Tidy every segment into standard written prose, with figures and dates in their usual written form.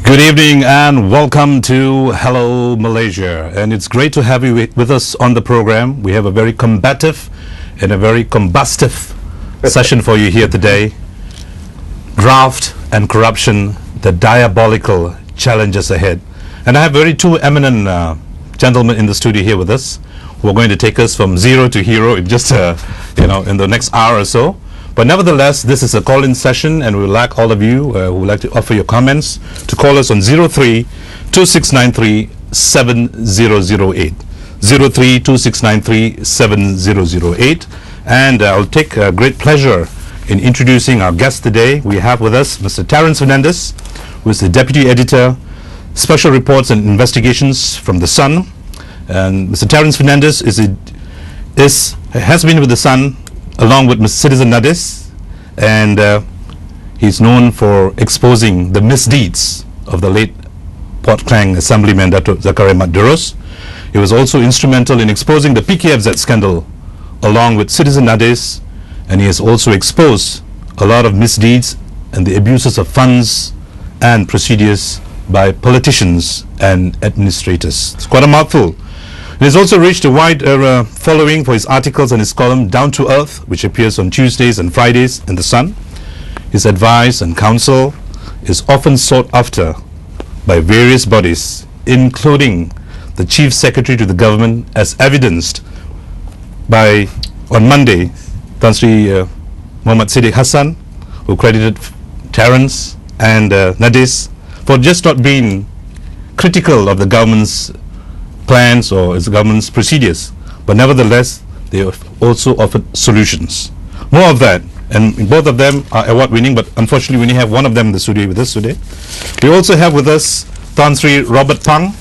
Good evening and welcome to Helo Malaysia, and it's great to have you with us on the program. We have a very combative and a very combustive session for you here today. Graft and corruption, the diabolical challenges ahead. And I have two eminent gentlemen in the studio here with us who are going to take us from zero to hero in just in the next hour or so. But nevertheless, this is a call-in session, and we would like all of you who would like to offer your comments to call us on 03-2693-7008. 03-2693-7008. And I'll take great pleasure in introducing our guest today. We have with us Mr. Terence Fernandez, who is the Deputy Editor, Special Reports and Investigations from The Sun. And Mr. Terence Fernandez has been with The Sun along with Mr. Citizen Nades, and he's known for exposing the misdeeds of the late Port Klang Assemblyman Dato' Zakaria Mat Duros. He was also instrumental in exposing the PKFZ scandal along with Citizen Nades, and he has also exposed a lot of misdeeds and the abuses of funds and procedures by politicians and administrators. It's quite a mouthful. He has also reached a wide following for his articles and his column Down to Earth, which appears on Tuesdays and Fridays in The Sun. His advice and counsel is often sought after by various bodies, including the Chief Secretary to the government, as evidenced by, on Monday, Tan Sri Muhammad Siddiq Hassan, who credited Terence and Nades for just not being critical of the government's plans or its government's procedures, but nevertheless they have also offered solutions. More of that, and both of them are award winning, but unfortunately we only have one of them in the studio with us today. We also have with us Tan Sri Robert Phang,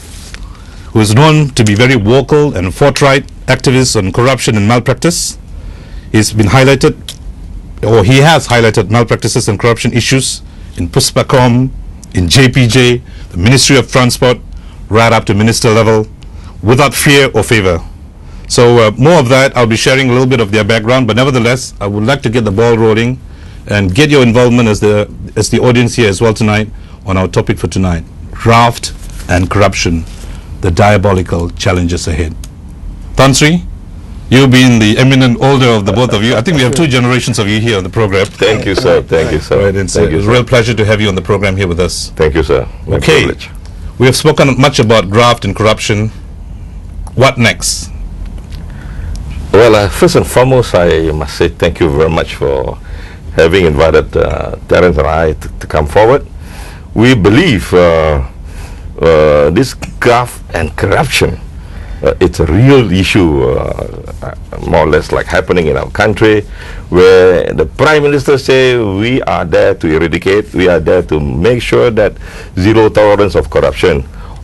who is known to be very vocal and forthright activist on corruption and malpractice. He has highlighted malpractices and corruption issues in Puspacom, in JPJ, the Ministry of Transport, right up to minister level, without fear or favor. So more of that, I'll be sharing a little bit of their background, but nevertheless, I would like to get the ball rolling and get your involvement as the audience here as well tonight on our topic for tonight: graft and corruption, the diabolical challenges ahead. Tan Sri, you being the eminent older of the both of you, I think we have two generations of you here on the program. Thank you, sir. Thank you, sir. Right, it's a real pleasure to have you on the program here with us. Thank you, sir. My privilege. We have spoken much about graft and corruption. What next? Well, first and foremost, I must say thank you very much for having invited Terence and I to come forward. We believe this graft and corruption, it's a real issue, more or less like happening in our country, where the Prime Minister say we are there to eradicate, we are there to make sure that zero tolerance of corruption.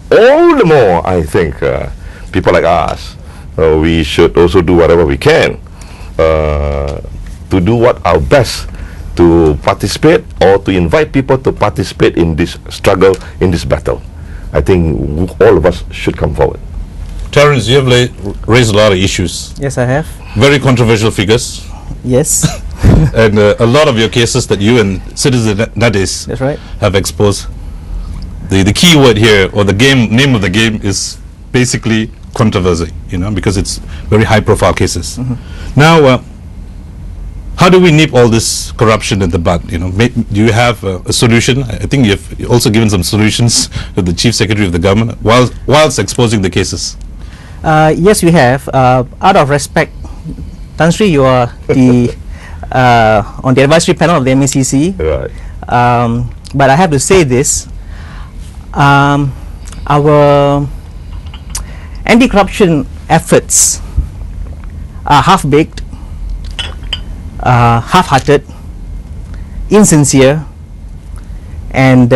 All the more, I think, people like us, we should also do whatever we can to do our best to participate or to invite people to participate in this struggle, in this battle. I think all of us should come forward. Terence, you have raised a lot of issues. Yes, I have. Very controversial figures. Yes. And a lot of your cases that you and Citizen Nades That's right. have exposed. The key word here, or the name of the game, is basically controversy, because it's very high-profile cases. Now, how do we nip all this corruption in the bud? Do you have a solution? I think you've also given some solutions to the Chief Secretary of the government whilst exposing the cases. Yes, we have. Out of respect, Tan Sri, you are the on the advisory panel of the MACC. Right. But I have to say this: our anti-corruption efforts are half-baked, half-hearted, insincere, and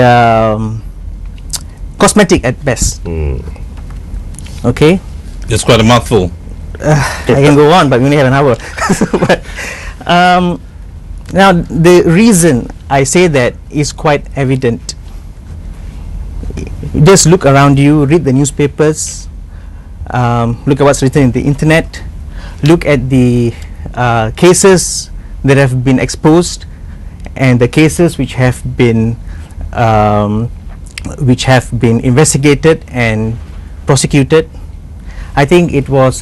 cosmetic at best. Okay? It's quite a mouthful. I can go on, but we only have an hour. But, now, the reason I say that is quite evident. Just look around you, read the newspapers, look at what's written in the internet, look at the cases that have been exposed and the cases which have been which have been investigated and prosecuted. I think it was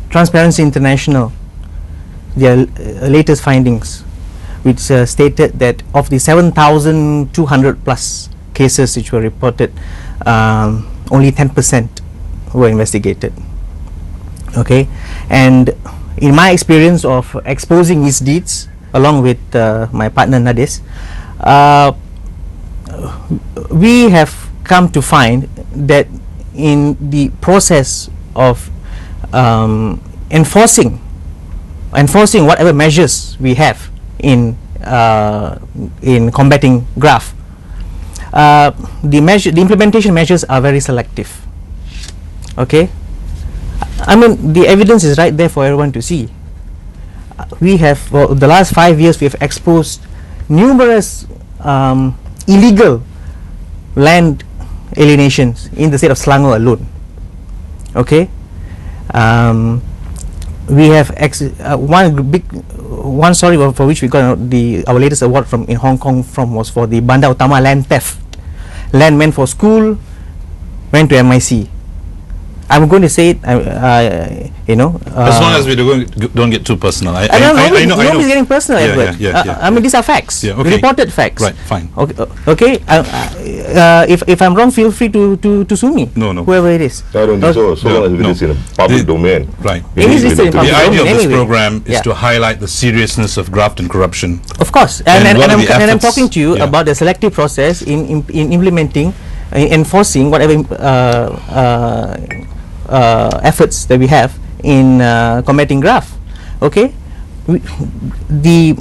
Transparency International, their latest findings, which stated that of the 7,200 plus cases which were reported, only 10% were investigated. Okay, and in my experience of exposing misdeeds along with my partner Nadis, we have come to find that in the process of enforcing whatever measures we have in combating graft, the implementation measures are very selective. Okay, I mean, the evidence is right there for everyone to see. We have, for the last 5 years, we have exposed numerous illegal land alienations in the state of Selangor alone. Okay, we have one story for which we got our latest award from in Hong Kong was for the Bandar Utama land theft. Land meant for school went to MIC. I'm going to say it, as long as we don't get too personal. I know. Nobody's getting personal, Edward. Yeah. I mean, these are facts. Yeah, okay. Reported facts. Right. Fine. Okay. If I'm wrong, feel free to sue me. No. Whoever it is. I don't think so. So long as it is in a public domain. Right. It is listed in public The idea of domain this anyway. program is to highlight the seriousness of graft and corruption. Of course, And what are the I'm efforts? talking to you Yeah. about the selective process in implementing, enforcing whatever efforts that we have in combating graft. Okay, the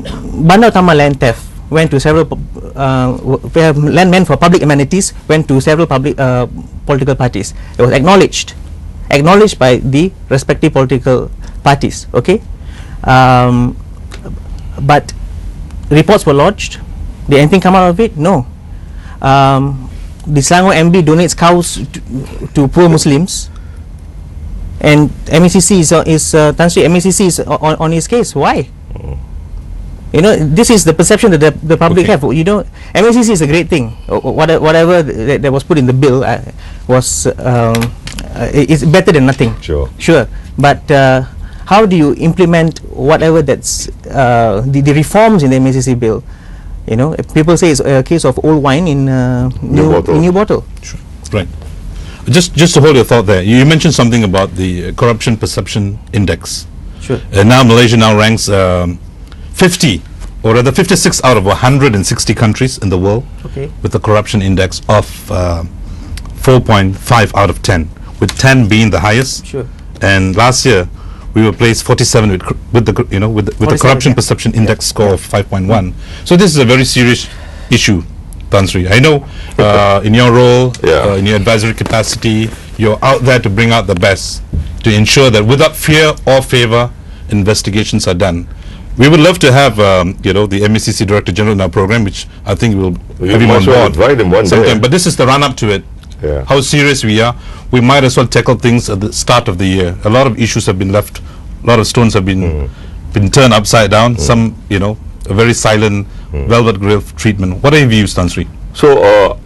Bandar Utama land theft went to several where land meant for public amenities went to several public political parties. It was acknowledged by the respective political parties. Okay, but reports were lodged. Did anything come out of it? No. The Selangor MB donates cows to poor Muslims, and MECC is on his case. Why? You know, this is the perception that the public have. You know, MECC is a great thing. Whatever that was put in the bill was is better than nothing. Sure. But how do you implement whatever that's the reforms in the MECC bill? You know, people say it's a case of old wine in new bottle. Sure. Right. Just to hold your thought there, you mentioned something about the corruption perception index. Sure. Now Malaysia ranks 50, or rather 56 out of 160 countries in the world, Okay. with a corruption index of 4.5 out of 10, with 10 being the highest. Sure. And last year we were placed 47 with the corruption yeah. perception index score of 5.1. So this is a very serious issue, Tan Sri. I know in your role, in your advisory capacity, you're out there to bring out the best, to ensure that without fear or favor, investigations are done. We would love to have the MECC Director General in our program, which I think will have him on board sometime. But this is the run-up to it. Yeah. How serious we are. We might as well tackle things at the start of the year. A lot of issues have been left. A lot of stones have been turned upside down. Some, a very silent velvet grill treatment. What are your views, Tan Sri? So